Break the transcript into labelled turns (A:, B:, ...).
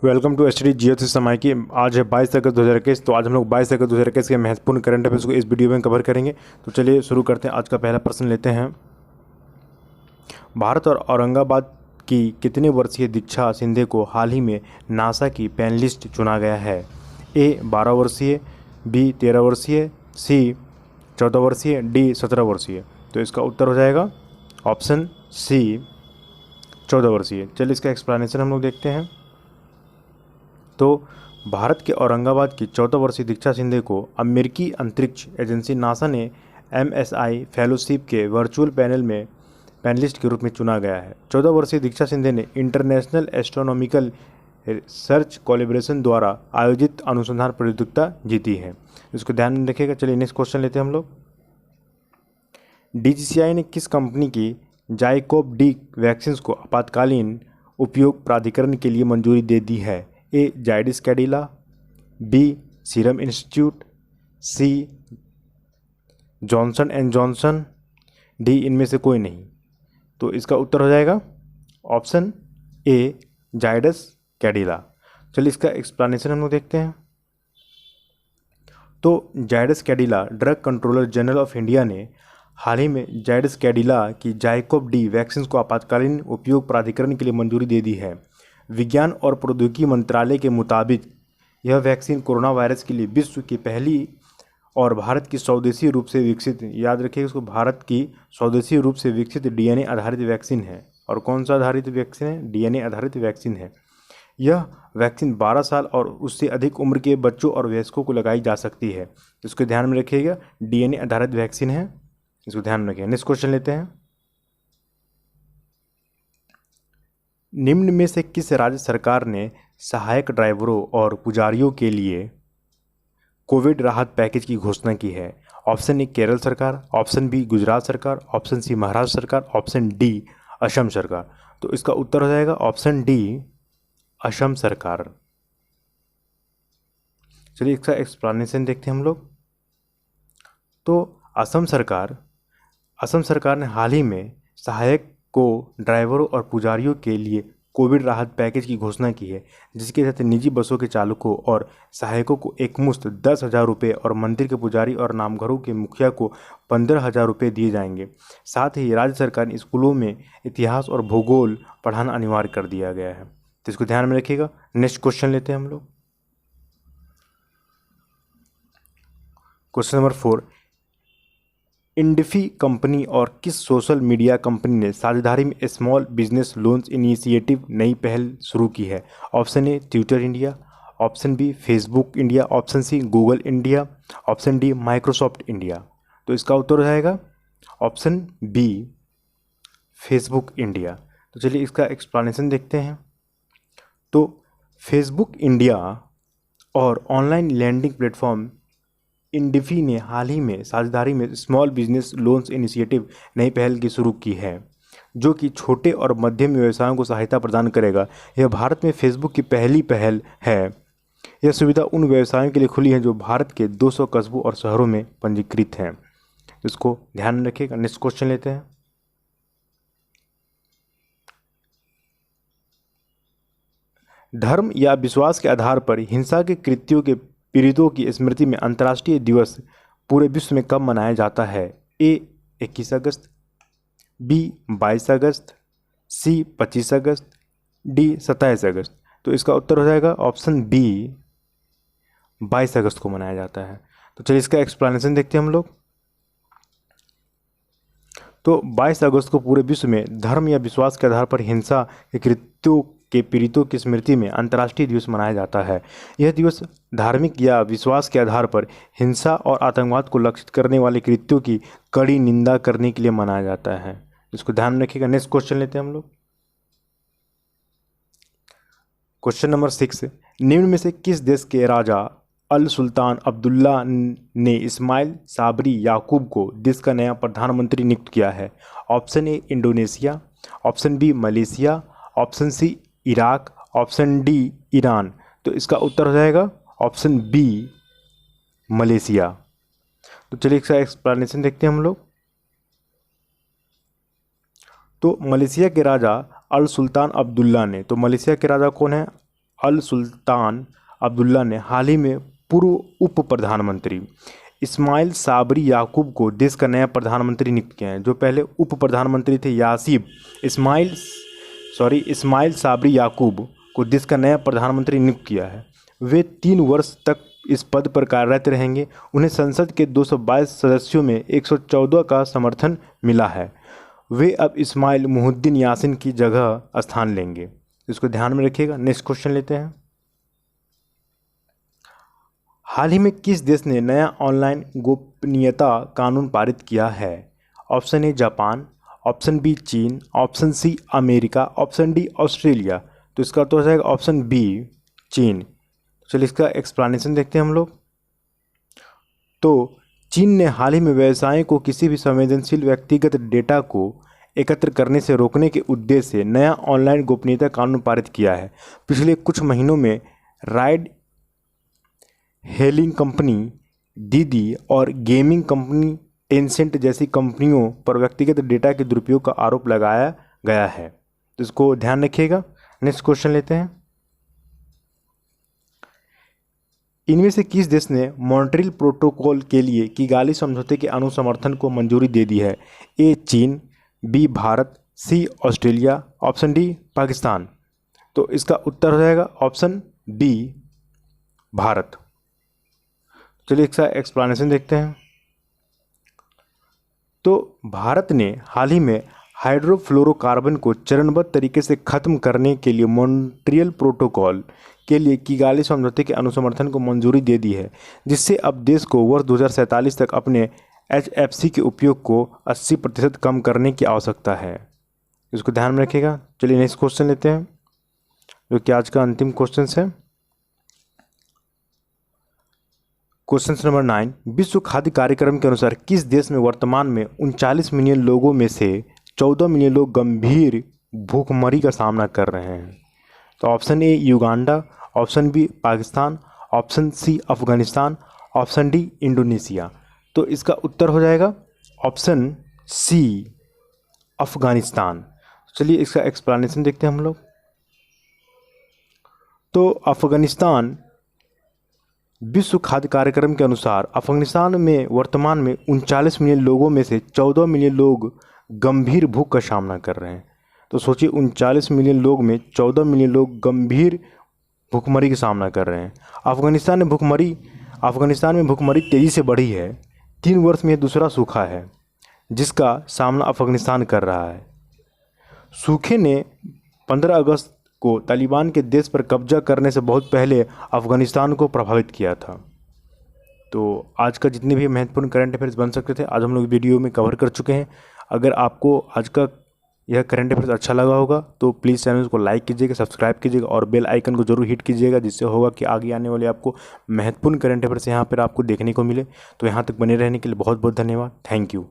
A: Welcome to H D जियो से समय की। आज है 22 अगस्त 2021। तो आज हम लोग 22 अगस्त 2021 के महत्वपूर्ण करंट अफेयर्स को इस वीडियो में कवर करेंगे। तो चलिए शुरू करते हैं। आज का पहला प्रश्न लेते हैं। भारत और औरंगाबाद की कितने वर्षीय दीक्षा शिंदे को हाल ही में नासा की पैनलिस्ट चुना गया है? ए 12 वर्षीय, बी 13 वर्षीय, सी 14 वर्षीय, डी 17 वर्षीय। तो इसका उत्तर हो जाएगा ऑप्शन सी 14 वर्षीय। चलिए इसका एक्सप्लेनेशन हम लोग देखते हैं। तो भारत के औरंगाबाद की 14 वर्षीय दीक्षा शिंदे को अमेरिकी अंतरिक्ष एजेंसी नासा ने MSI फेलोशिप के वर्चुअल पैनल में पैनलिस्ट के रूप में चुना गया है। 14 वर्षीय दीक्षा शिंदे ने इंटरनेशनल एस्ट्रोनॉमिकल रिसर्च कोलैबोरेशन द्वारा आयोजित अनुसंधान प्रतियोगिता जीती है। इसको ध्यान में रखिएगा। चलिए नेक्स्ट क्वेश्चन लेते हैं हम लोग। DGCI ने किस कंपनी की जाइकोव डी वैक्सीन को आपातकालीन उपयोग प्राधिकरण के लिए मंजूरी दे दी है? A Zydus Cadila, B Serum Institute, C Johnson and Johnson, D इनमें से कोई नहीं। तो इसका उत्तर हो जाएगा ऑप्शन ए जाइडस कैडिला। चलिए इसका एक्सप्लेनेशन हम लोग देखते हैं। तो Zydus Cadila drug controller general of India ने हाल ही में जाइडस कैडिला की जाइकोव डी वैक्सीन को आपातकालीन उपयोग प्राधिकरण के लिए मंजूरी दे दी है। विज्ञान और प्रौद्योगिकी मंत्रालय के मुताबिक यह वैक्सीन कोरोना वायरस के लिए विश्व की पहली और भारत की स्वदेशी रूप से विकसित, याद रखिएगा इसको, भारत की स्वदेशी रूप से विकसित DNA आधारित वैक्सीन है। और कौन सा आधारित वैक्सीन है? DNA आधारित वैक्सीन है। यह वैक्सीन 12 साल और उससे अधिक उम्र के बच्चों और वयस्कों को लगाई जा सकती है। इसको ध्यान में रखिएगा, DNA आधारित वैक्सीन है, इसको ध्यान में रखिएगा। नेक्स्ट क्वेश्चन लेते हैं। निम्न में से किस राज्य सरकार ने सहायक ड्राइवरों और पुजारियों के लिए कोविड राहत पैकेज की घोषणा की है? ऑप्शन ए केरल सरकार, ऑप्शन बी गुजरात सरकार, ऑप्शन सी महाराष्ट्र सरकार, ऑप्शन डी असम सरकार। तो इसका उत्तर हो जाएगा ऑप्शन डी असम सरकार। चलिए इसका एक्सप्लेनेशन देखते हैं हम लोग। तो असम सरकार ने हाल ही में सहायक को ड्राइवरों और पुजारियों के लिए कोविड राहत पैकेज की घोषणा की है, जिसके तहत निजी बसों के चालकों और सहायकों को एकमुश्त 10,000 रुपये और मंदिर के पुजारी और नामघरों के मुखिया को 15,000 रुपये दिए जाएंगे। साथ ही राज्य सरकार ने स्कूलों में इतिहास और भूगोल पढ़ाना अनिवार्य कर दिया गया है। तो इसको ध्यान में रखिएगा। नेक्स्ट क्वेश्चन लेते हैं हम लोग। Question number 4। इंडफी कंपनी और किस सोशल मीडिया कंपनी ने साझेदारी में स्मॉल बिजनेस लोन्स इनिशिएटिव नई पहल शुरू की है? Option A Twitter India, option B Facebook India, option C Google India, option D Microsoft India. तो इसका उत्तर हो जाएगा ऑप्शन बी फेसबुक इंडिया। तो चलिए इसका एक्सप्लेनेशन देखते हैं। तो फेसबुक इंडिया और ऑनलाइन लैंडिंग प्लेटफॉर्म इंडफी ने हाल ही में साझेदारी में स्मॉल बिजनेस लोन्स इनिशिएटिव नई पहल की शुरू की है, जो कि छोटे और मध्यम व्यवसायों को सहायता प्रदान करेगा। यह भारत में फेसबुक की पहली पहल है। यह सुविधा उन व्यवसायों के लिए खुली है जो भारत के 200 कस्बों और शहरों में पंजीकृत हैं। इसको ध्यान में रखिएगा। नेक्स्ट क्वेश्चन लेते हैं। धर्म या विश्वास के आधार पर हिंसा के कृत्यों के पीड़ितों की स्मृति में अंतर्राष्ट्रीय दिवस पूरे विश्व में कब मनाया जाता है? ए 21 अगस्त, बी 22 अगस्त, सी 25 अगस्त, डी 27 अगस्त। तो इसका उत्तर हो जाएगा ऑप्शन बी 22 अगस्त को मनाया जाता है। तो चलिए इसका एक्सप्लेनेशन देखते हैं हम लोग। तो 22 अगस्त को पूरे विश्व में धर्म या विश्वास के आधार पर हिंसा के कृत्यों के पीड़ितों की स्मृति में अंतर्राष्ट्रीय दिवस मनाया जाता है। यह दिवस धार्मिक या विश्वास के आधार पर हिंसा और आतंकवाद को लक्षित करने वाले कृत्यों की कड़ी निंदा करने के लिए मनाया जाता है। इसको ध्यान में रखिएगा। नेक्स्ट क्वेश्चन लेते हैं हम लोग। Question number 6। निम्न में से किस देश के राजा अल सुल्तान अब्दुल्ला ने इस्माइल साबरी याकूब को देश का नया प्रधानमंत्री नियुक्त किया है? Option A Indonesia, option B Malaysia, option C Iraq, option D Iran. तो इसका उत्तर हो जाएगा ऑप्शन बी मलेशिया। तो चलिए इसका एक्सप्लेनेशन देखते हैं हम लोग। तो मलेशिया के राजा अल सुल्तान अब्दुल्ला ने, तो मलेशिया के राजा कौन है? अल सुल्तान अब्दुल्ला ने हाल ही में पूर्व उप प्रधानमंत्री इस्माइल साबरी याकूब को देश का नया प्रधानमंत्री नियुक्त किया है। जो पहले उप प्रधानमंत्री थे इस्माइल साबरी याकूब को देश का नया प्रधानमंत्री नियुक्त किया है। वे 3 वर्ष तक इस पद पर कार्यरत रहेंगे। उन्हें संसद के 222 सदस्यों में 114 का समर्थन मिला है। वे अब इस्माइल मुहिद्दीन यासीन की जगह स्थान लेंगे। इसको ध्यान में रखिएगा। नेक्स्ट क्वेश्चन लेते हैं। हाल ही में किस देश ने नया ऑनलाइन गोपनीयता कानून पारित किया है? Option A Japan, option B चीन, option C America, option D Australia. तो इसका तो हो जाएगा ऑप्शन बी चीन। चलिए इसका एक्सप्लेनेशन देखते हैं हम लोग। तो चीन ने हाल ही में व्यवसायों को किसी भी संवेदनशील व्यक्तिगत डेटा को एकत्र करने से रोकने के उद्देश्य से नया ऑनलाइन गोपनीयता कानून पारित किया है। पिछले कुछ महीनों में राइड हेलिंग कंपनी दीदी और गेमिंग कंपनी टेंसेंट जैसी कंपनियों पर व्यक्तिगत डेटा के दुरुपयोग का आरोप लगाया गया है। तो इसको ध्यान रखिएगा। नेक्स्ट क्वेश्चन लेते हैं। इनमें से किस देश ने मॉन्ट्रियल प्रोटोकॉल के लिए किगाली समझौते के अनुसमर्थन को मंजूरी दे दी है? ए चीन, बी भारत, सी ऑस्ट्रेलिया, ऑप्शन डी पाकिस्तान। तो इसका उत्तर हो जाएगा ऑप्शन बी भारत। चलिए इसका एक्सप्लेनेशन देखते हैं। तो भारत ने हाल ही में हाइड्रोफ्लोरोकार्बन को चरणबद्ध तरीके से खत्म करने के लिए मॉन्ट्रियल प्रोटोकॉल के लिए किगाली समझौते के अनुसमर्थन को मंजूरी दे दी है, जिससे अब देश को वर्ष 2047 तक अपने HFC के उपयोग को 80% कम करने की आवश्यकता है। इसको ध्यान में रखिएगा। चलिए नेक्स्ट क्वेश्चन लेते हैं, जो कि आज का अंतिम क्वेश्चन है। Question number 9। विश्व खाद्य कार्यक्रम के अनुसार किस देश में वर्तमान में 39 मिलियन लोगों में से 14 मिलियन लोग गंभीर भूखमरी का सामना कर रहे हैं? तो option A Uganda, option B Pakistan, option C Afghanistan, option D Indonesia. तो इसका उत्तर हो जाएगा ऑप्शन सी अफगानिस्तान। चलिए इसका एक्सप्लेनेशन देखते हैं हम लोग। तो अफगानिस्तान विश्व खाद्य कार्यक्रम के अनुसार अफगानिस्तान में वर्तमान में 39 मिलियन लोगों में से 14 मिलियन लोग गंभीर भूख का सामना कर रहे हैं। तो सोचिए 39 मिलियन लोग में 14 मिलियन लोग गंभीर भूखमरी का सामना कर रहे हैं। अफगानिस्तान में भूखमरी तेज़ी से बढ़ी है। 3 वर्ष में दूसरा सूखा है जिसका सामना अफगानिस्तान कर रहा है। सूखे ने 15 अगस्त को तालिबान के देश पर कब्जा करने से बहुत पहले अफगानिस्तान को प्रभावित किया था। तो आज का जितने भी महत्वपूर्ण करंट अफेयर्स बन सकते थे आज हम लोग वीडियो में कवर कर चुके हैं। अगर आपको आज का यह करंट अफेयर्स अच्छा लगा होगा तो प्लीज़ चैनल को लाइक कीजिएगा, सब्सक्राइब कीजिएगा और बेल आइकन को जरूर हिट कीजिएगा, जिससे होगा कि आगे आने वाले आपको महत्वपूर्ण करंट अफेयर्स यहाँ पर आपको देखने को मिले। तो यहाँ तक बने रहने के लिए बहुत बहुत धन्यवाद। Thank you.